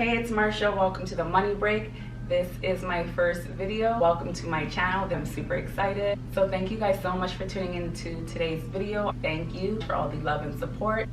Hey, it's Marsha. Welcome to the Money Break. This is my first video. Welcome to my channel. I'm super excited. So thank you guys so much for tuning into today's video. Thank you for all the love and support.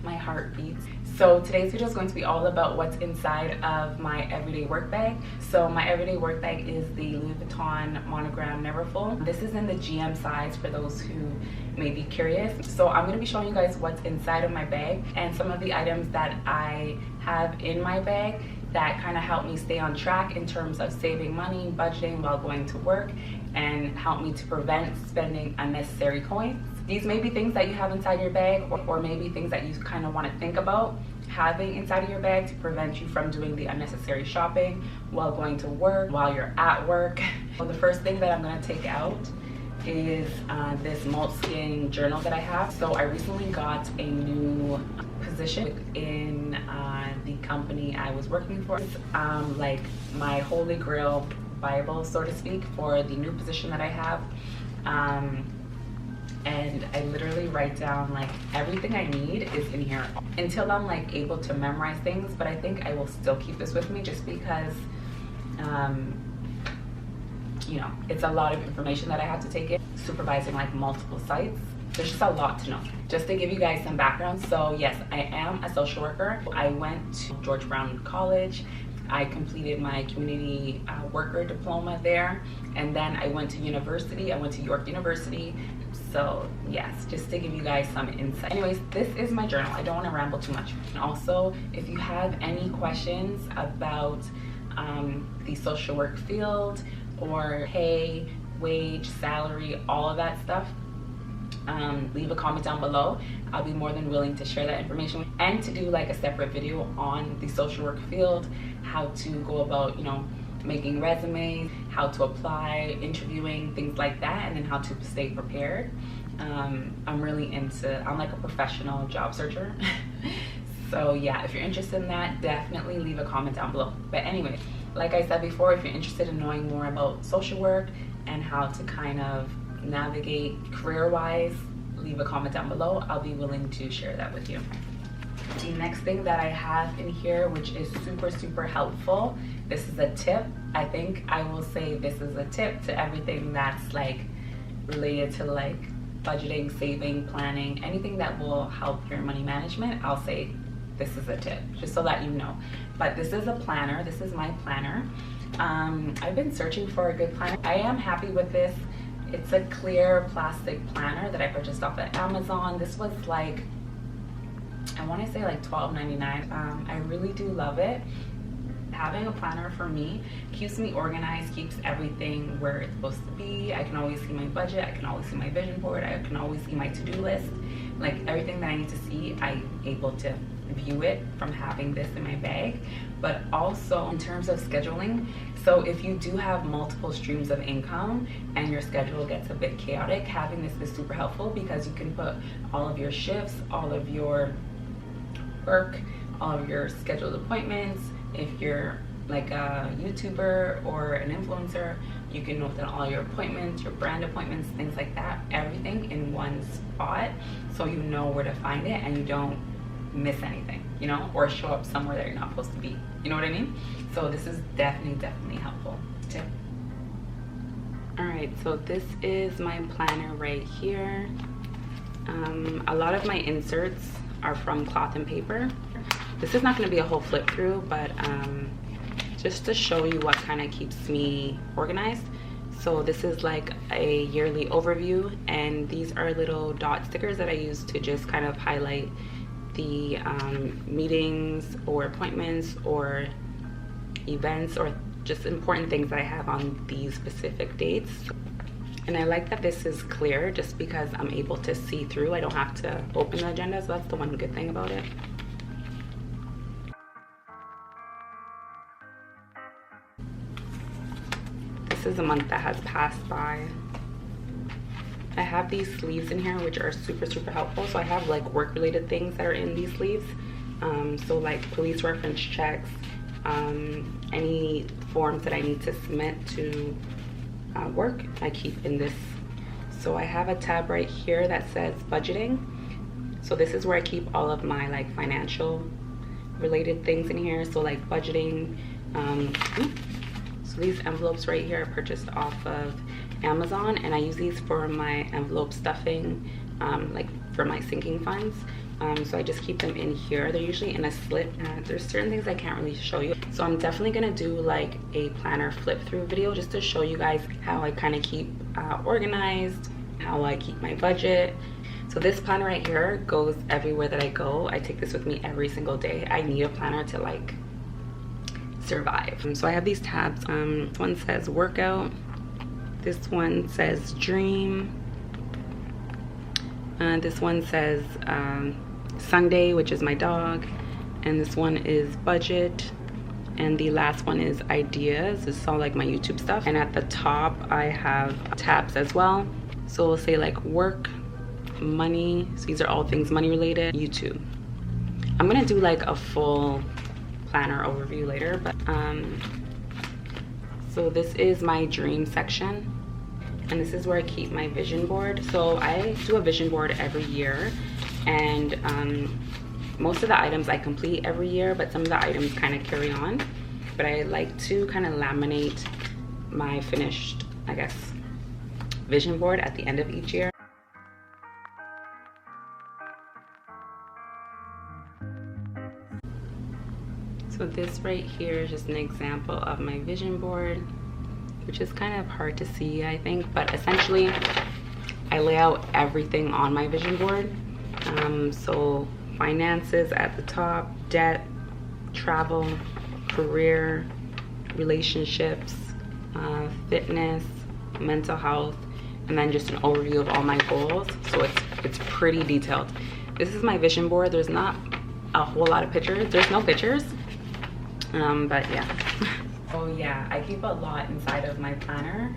My heart beats. So today's video is going to be all about what's inside of my everyday work bag. So my everyday work bag is the Louis Vuitton Monogram Neverfull. This is in the GM size for those who may be curious. So I'm going to be showing you guys what's inside of my bag and some of the items that I have in my bag that kind of help me stay on track in terms of saving money, budgeting while going to work, and help me to prevent spending unnecessary coins. These may be things that you have inside your bag, or maybe things that you kind of want to think about having inside of your bag to prevent you from doing the unnecessary shopping while going to work, while you're at work. So the first thing that I'm going to take out is this moleskin journal that I have. So I recently got a new position in the company I was working for. It's like my holy grail Bible, so to speak, for the new position that I have. And I literally write down like everything I need is in here until I'm like able to memorize things. But I think I will still keep this with me just because you know, it's a lot of information that I have to take in, supervising like multiple sites. There's just a lot to know. Just to give you guys some background, so yes, I am a social worker. I went to George Brown College. I completed my community worker diploma there, and then I went to university. I went to York University. So yes, just to give you guys some insight. Anyways, this is my journal. I don't want to ramble too much. And also, if you have any questions about the social work field, or pay, wage, salary, all of that stuff, leave a comment down below. I'll be more than willing to share that information and to do like a separate video on the social work field, how to go about, you know, making resumes, how to apply, interviewing, things like that, and then how to stay prepared. I'm really I'm like a professional job searcher. So yeah, if you're interested in that, definitely leave a comment down below. But anyway, like I said before, if you're interested in knowing more about social work and how to kind of navigate career-wise, leave a comment down below. I'll be willing to share that with you. The next thing that I have in here, which is super helpful, this is a tip. I think I will say this is a tip to everything that's like related to like budgeting, saving, planning, anything that will help your money management. I'll say this is a tip, just so that you know. But this is a planner. This is my planner. I've been searching for a good planner. I am happy with this. It's a clear plastic planner that I purchased off of Amazon. This was like, I want to say like $12.99. I really do love it. Having a planner for me keeps me organized, keeps everything where it's supposed to be. I can always see my budget. I can always see my vision board. I can always see my to-do list. Like everything that I need to see, I'm able to view it from having this in my bag. But also in terms of scheduling, so if you do have multiple streams of income and your schedule gets a bit chaotic, having this is super helpful because you can put all of your shifts, all of your work, all of your scheduled appointments. If you're like a YouTuber or an influencer, you can note down all your appointments, your brand appointments, things like that, everything in one spot, so you know where to find it and you don't miss anything, you know, or show up somewhere that you're not supposed to be. You know what I mean? So this is definitely helpful tip. All right, so this is my planner right here. A lot of my inserts are from cloth and paper. This is not going to be a whole flip through, but just to show you what kind of keeps me organized. So this is like a yearly overview, and these are little dot stickers that I use to just kind of highlight the meetings or appointments or events or just important things that I have on these specific dates. And I like that this is clear just because I'm able to see through. I don't have to open the agenda, so that's the one good thing about it. This is a month that has passed by. I have these sleeves in here which are super helpful. So I have like work related things that are in these sleeves. So like police reference checks, any forms that I need to submit to work, I keep in this. So I have a tab right here that says budgeting. So this is where I keep all of my like financial related things in here, so like budgeting. So these envelopes right here I purchased off of Amazon, and I use these for my envelope stuffing, like for my sinking funds. So I just keep them in here. They're usually in a slip. There's certain things I can't really show you, so I'm definitely gonna do like a planner flip through video just to show you guys how I kind of keep organized, how I keep my budget. So this planner right here goes everywhere that I go. I take this with me every single day. I need a planner to like survive. So I have these tabs. One says workout, this one says dream, this one says Sunday, which is my dog, and this one is budget, and the last one is ideas. This is all like my YouTube stuff. And at the top I have tabs as well, so we'll say like work, money, so these are all things money related, YouTube. I'm gonna do like a full planner overview later, but so this is my dream section, and this is where I keep my vision board. So I do a vision board every year, and most of the items I complete every year, but some of the items kind of carry on. But I like to kind of laminate my finished, I guess, vision board at the end of each year. So this right here is just an example of my vision board, which is kind of hard to see, I think, but essentially I lay out everything on my vision board. So finances at the top, debt, travel, career, relationships, fitness, mental health, and then just an overview of all my goals. So it's pretty detailed. This is my vision board. There's not a whole lot of pictures. There's no pictures. But yeah. Oh yeah, I keep a lot inside of my planner.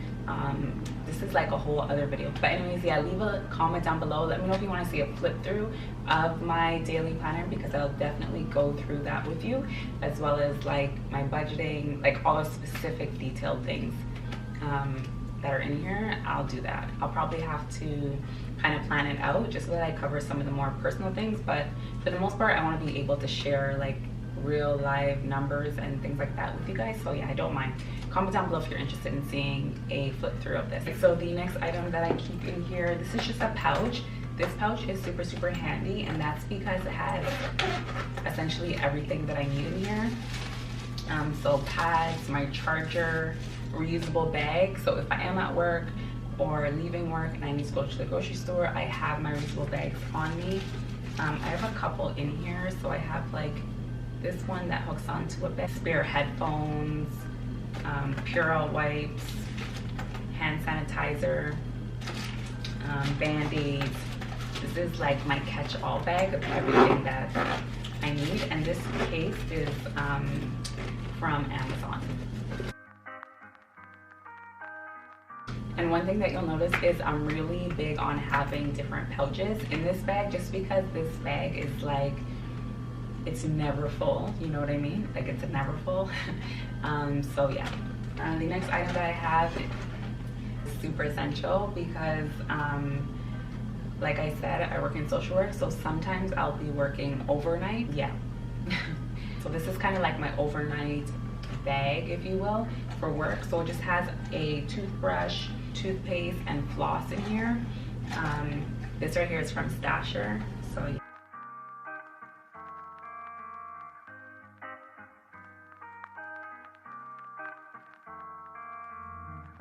This is like a whole other video. But anyways, yeah, leave a comment down below. Let me know if you want to see a flip through of my daily planner, because I'll definitely go through that with you, as well as like my budgeting, like all the specific detailed things that are in here. I'll do that. I'll probably have to kind of plan it out just so that I cover some of the more personal things, but for the most part I want to be able to share like real live numbers and things like that with you guys. So yeah, I don't mind. Comment down below if you're interested in seeing a flip through of this. So the next item that I keep in here, this is just a pouch. This pouch is super handy, and that's because it has essentially everything that I need in here. So pads, my charger, reusable bag. So if I am at work or leaving work and I need to go to the grocery store, I have my reusable bags on me. I have a couple in here. So I have like this one that hooks onto a bed, spare headphones, Purell wipes, hand sanitizer, band-aids. This is like my catch-all bag of everything that I need, and this case is from Amazon. And one thing that you'll notice is I'm really big on having different pouches in this bag, just because this bag is like, it's never full, you know what I mean? Like it's never full. So yeah, the next item that I have is super essential because like I said, I work in social work, so sometimes I'll be working overnight. Yeah. So this is kind of like my overnight bag, if you will, for work. So it just has a toothbrush, toothpaste, and floss in here. This right here is from Stasher. So yeah.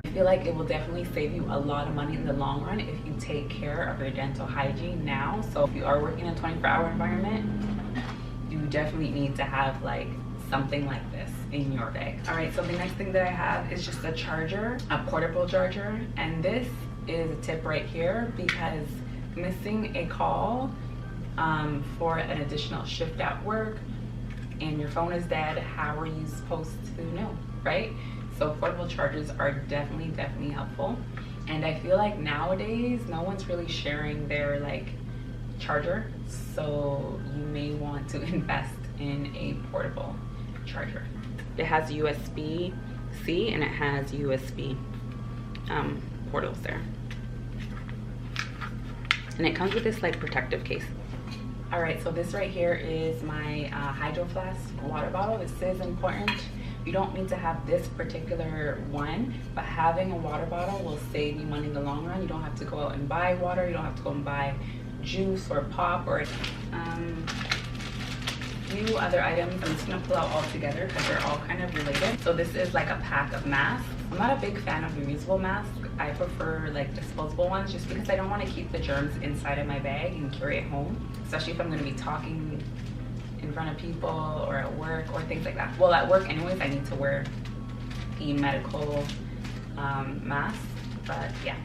I feel like it will definitely save you a lot of money in the long run if you take care of your dental hygiene now. So if you are working in a 24-hour environment, you definitely need to have like something like this in your bag. All right, so the next thing that I have is just a charger, a portable charger. And this is a tip right here, because missing a call for an additional shift at work and your phone is dead, how are you supposed to know, right? So portable chargers are definitely helpful. And I feel like nowadays, no one's really sharing their like charger. So you may want to invest in a portable charger. It has USB-C and it has USB portals there. And it comes with this like protective case. All right, so this right here is my Hydro Flask water bottle. This is important. You don't need to have this particular one, but having a water bottle will save you money in the long run. You don't have to go out and buy water. You don't have to go and buy juice or pop or few other items. I'm just gonna pull out all together because they're all kind of related. So this is like a pack of masks. I'm not a big fan of reusable masks. I prefer like disposable ones just because I don't want to keep the germs inside of my bag and carry it home, especially if I'm going to be talking in front of people or at work or things like that. Well, at work anyways, I need to wear the medical mask, but yeah,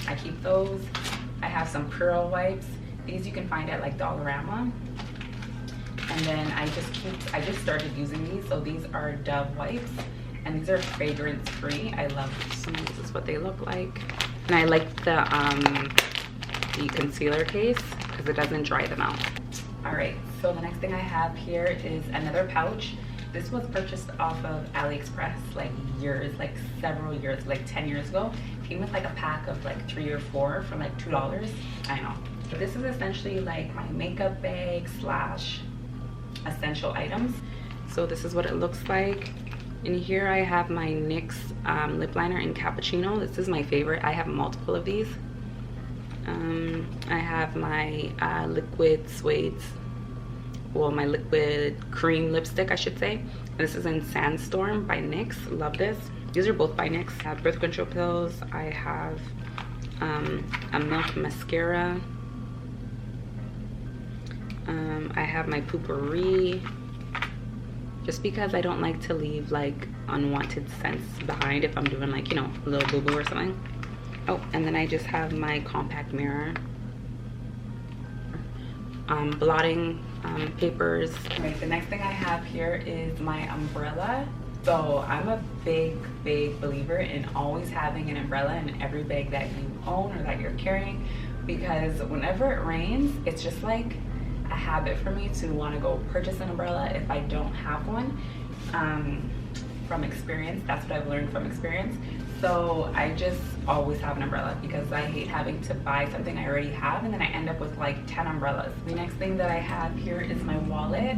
I keep those. I have some Pearl wipes. These you can find at like Dollarama. And then I just started using these. So these are Dove wipes, and these are fragrance free. I love them. So this is what they look like. And I like the concealer case because it doesn't dry them out. All right, so the next thing I have here is another pouch. This was purchased off of AliExpress like several years, like 10 years ago. It came with like a pack of like 3 or 4 for like $2. I know. So this is essentially like my makeup bag slash essential items. So this is what it looks like. In here I have my NYX lip liner in Cappuccino. This is my favorite. I have multiple of these. I have my liquid suede, well, my liquid cream lipstick, I should say. This is in Sandstorm by NYX. Love this. These are both by NYX. I have birth control pills. I have a Milk mascara. I have my Poopery, just because I don't like to leave like unwanted scents behind if I'm doing like, you know, a little boo-boo or something. Oh, and then I just have my compact mirror, blotting papers. Right, the next thing I have here is my umbrella. So I'm a big believer in always having an umbrella in every bag that you own or that you're carrying, because whenever it rains, it's just like a habit for me to want to go purchase an umbrella if I don't have one. From experience, that's what I've learned from experience. So I just always have an umbrella because I hate having to buy something I already have and then I end up with like 10 umbrellas. The next thing that I have here is my wallet.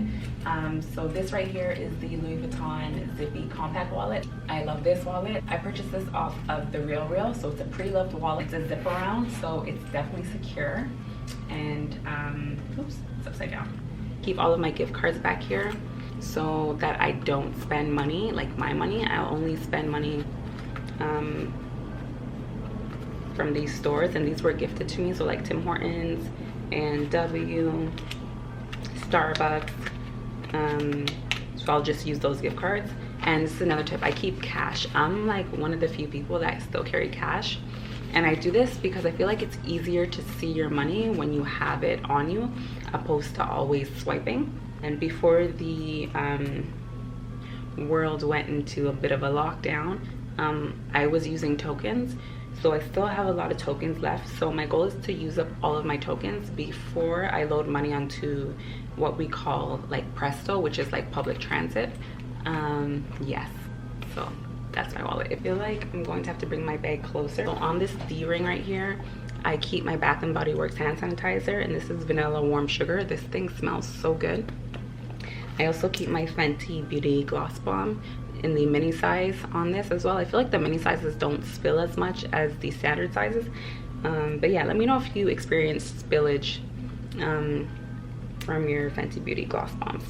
So this right here is the Louis Vuitton Zippy compact wallet. I love this wallet. I purchased this off of The Real, so it's a pre-loved wallet. It's a zip around, so it's definitely secure. And oops, it's upside down. Keep all of my gift cards back here so that I don't spend money, like my money. I only spend money from these stores, and these were gifted to me, so like Tim Hortons and Starbucks. So I'll just use those gift cards. And this is another tip, I keep cash. I'm like one of the few people that still carry cash, and I do this because I feel like it's easier to see your money when you have it on you opposed to always swiping. And before the world went into a bit of a lockdown, I was using tokens, so I still have a lot of tokens left. So my goal is to use up all of my tokens before I load money onto what we call like Presto, which is like public transit. Yes, so that's my wallet. I feel like I'm going to have to bring my bag closer. So on this D-ring right here, I keep my Bath & Body Works hand sanitizer, and this is vanilla warm sugar. This thing smells so good. I also keep my Fenty Beauty Gloss Bomb in the mini size on this as well. I feel like the mini sizes don't spill as much as the standard sizes. But yeah, let me know if you experience spillage from your Fenty Beauty Gloss Bombs.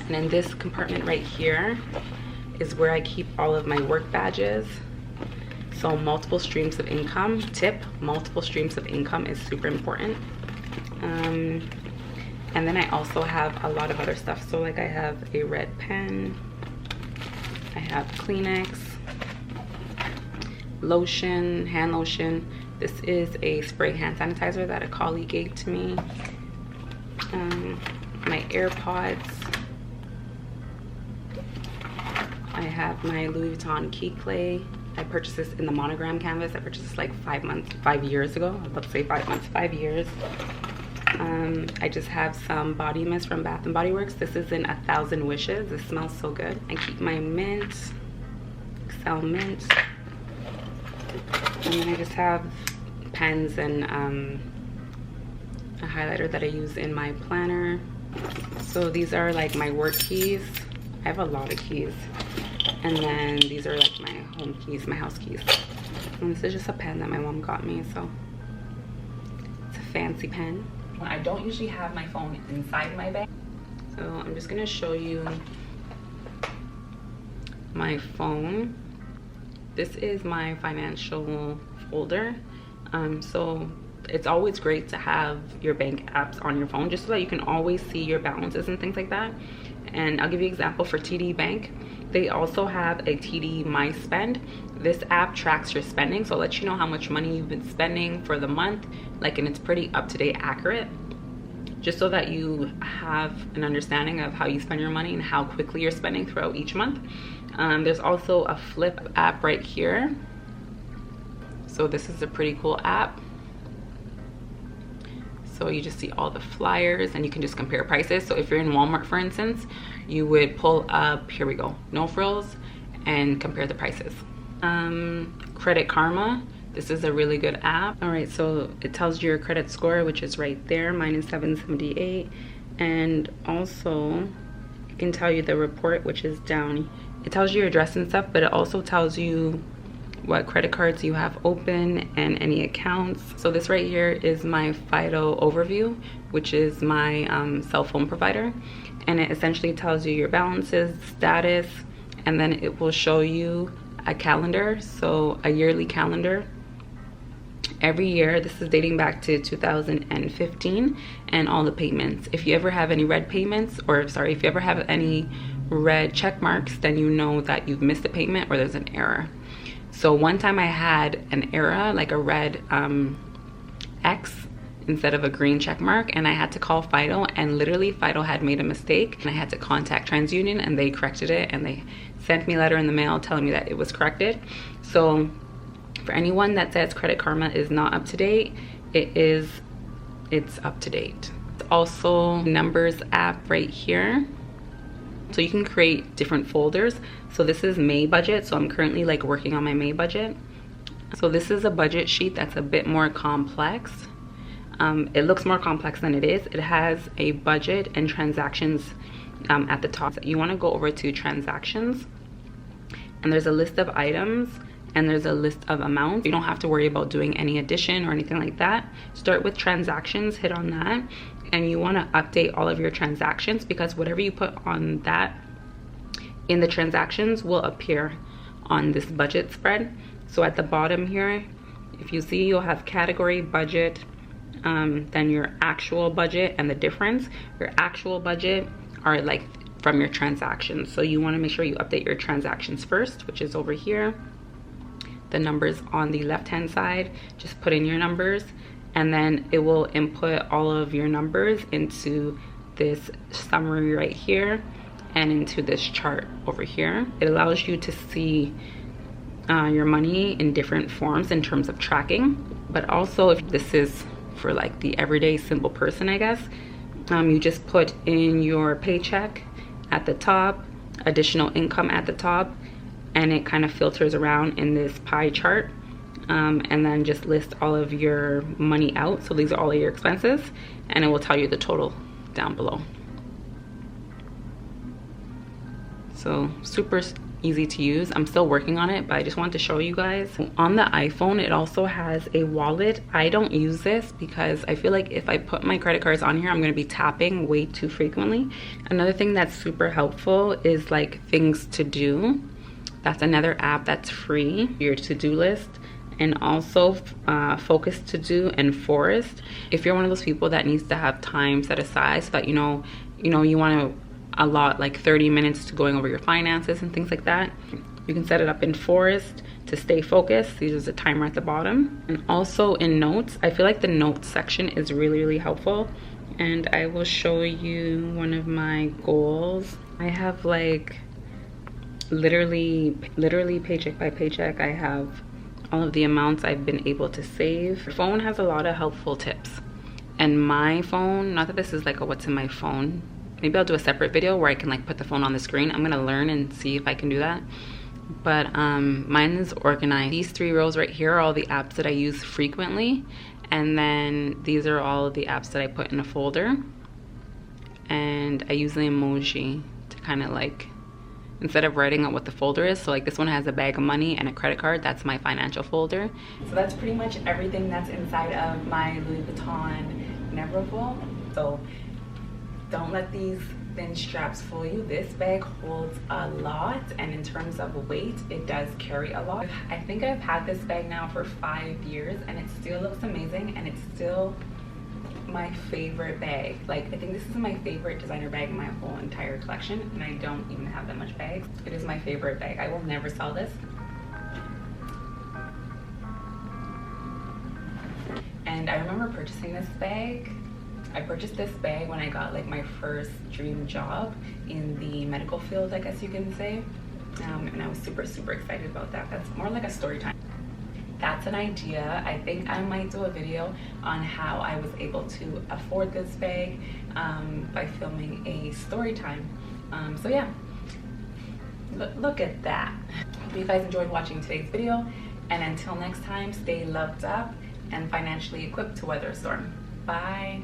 And in this compartment right here is where I keep all of my work badges. So multiple streams of income. Tip, multiple streams of income is super important. And then I also have a lot of other stuff. So like I have a red pen, I have Kleenex, lotion, hand lotion. This is a spray hand sanitizer that a colleague gave to me. My AirPods. I have my Louis Vuitton key clay. I purchased this in the monogram canvas. I purchased this like 5 years ago. I was about to say 5 months, 5 years. I just have some body mist from Bath & Body Works. This is in 1,000 Wishes. This smells so good. I keep my mint, Excel mint. And then I just have pens and a highlighter that I use in my planner. So these are like my work keys. I have a lot of keys. And then these are like my home keys, my house keys. And this is just a pen that my mom got me, so it's a fancy pen. I don't usually have my phone inside my bag, so I'm just gonna show you my phone. This is my financial folder. So it's always great to have your bank apps on your phone just so that you can always see your balances and things like that. And I'll give you an example for TD Bank. They also have a TD My Spend. This app tracks your spending, so it lets you know how much money you've been spending for the month, like, and it's pretty up-to-date, accurate, just so that you have an understanding of how you spend your money and how quickly you're spending throughout each month. There's also a Flipp app right here. So this is a pretty cool app. So you just see all the flyers and you can just compare prices. So if you're in Walmart, for instance, you would pull up, here we go, No Frills, and compare the prices. Credit Karma, this is a really good app. All right, so it tells you your credit score, which is right there. Mine is 778. And also it can tell you the report, which is down. It tells you your address and stuff, but it also tells you what credit cards you have open and any accounts. So this right here is my FIDO overview, which is my cell phone provider, and it essentially tells you your balances, status, and then it will show you a calendar, so a yearly calendar every year. This is dating back to 2015, and all the payments. If you ever have any red payments, or sorry, if you ever have any red check marks, then you know that you've missed a payment or there's an error. So one time I had an error, like a red X instead of a green check mark, and I had to call FIDO, and literally FIDO had made a mistake, and I had to contact TransUnion, and they corrected it, and they sent me a letter in the mail telling me that it was corrected. So for anyone that says Credit Karma is not up to date, it's up to date. Also, Numbers app right here. So you can create different folders. So this is May budget. So I'm currently like working on my May budget. So this is a budget sheet that's a bit more complex. It looks more complex than it is. It has a budget and transactions at the top. You want to go over to transactions, and there's a list of items and there's a list of amounts. You don't have to worry about doing any addition or anything like that. Start with transactions, hit on that, and you want to update all of your transactions, because whatever you put on that in the transactions will appear on this budget spread. So at the bottom here, if you see, you'll have category, budget, then your actual budget, and the difference. Your actual budget are like from your transactions, so you want to make sure you update your transactions first, which is over here. The numbers on the left hand side, just put in your numbers, and then it will input all of your numbers into this summary right here and into this chart over here. It allows you to see your money in different forms in terms of tracking, but also if this is for like the everyday simple person, I guess, you just put in your paycheck at the top, additional income at the top, and it kind of filters around in this pie chart, and then just list all of your money out. So these are all of your expenses, and it will tell you the total down below. So super easy to use. I'm still working on it, but I just wanted to show you guys. On the iPhone, it also has a wallet. I don't use this because I feel like if I put my credit cards on here, I'm going to be tapping way too frequently. Another thing that's super helpful is like Things to Do. That's another app that's free. Your to-do list, and also Focus to Do and Forest. If you're one of those people that needs to have time set aside so that you know you want to allot like 30 minutes to going over your finances and things like that, you can set it up in Forest to stay focused. There's a timer at the bottom. And also in Notes, I feel like the Notes section is really helpful, and I will show you one of my goals. I have like literally paycheck by paycheck, I have all of the amounts I've been able to save. Your phone has a lot of helpful tips, and my phone, not that this is like a what's in my phone, maybe I'll do a separate video where I can like put the phone on the screen. I'm gonna learn and see if I can do that, but mine is organized. These 3 rows right here are all the apps that I use frequently, And then these are all of the apps that I put in a folder. And I use the emoji to kind of like, instead of writing out what the folder is, so like this one has a bag of money and a credit card, that's my financial folder. So that's pretty much everything that's inside of my Louis Vuitton Neverful. So don't let these thin straps fool you. This bag holds a lot, and in terms of weight, it does carry a lot. I think I've had this bag now for 5 years, and it still looks amazing, and it's still my favorite bag. Like, I think this is my favorite designer bag in my whole entire collection, and I don't even have that much bags. It is my favorite bag. I will never sell this. And I remember purchasing this bag. I purchased this bag when I got like my first dream job in the medical field, I guess you can say. And I was super excited about that. That's more like a story time. That's an idea. I think I might do a video on how I was able to afford this bag by filming a story time. So yeah, look at that. Hope you guys enjoyed watching today's video, and until next time, stay loved up and financially equipped to weather a storm. Bye.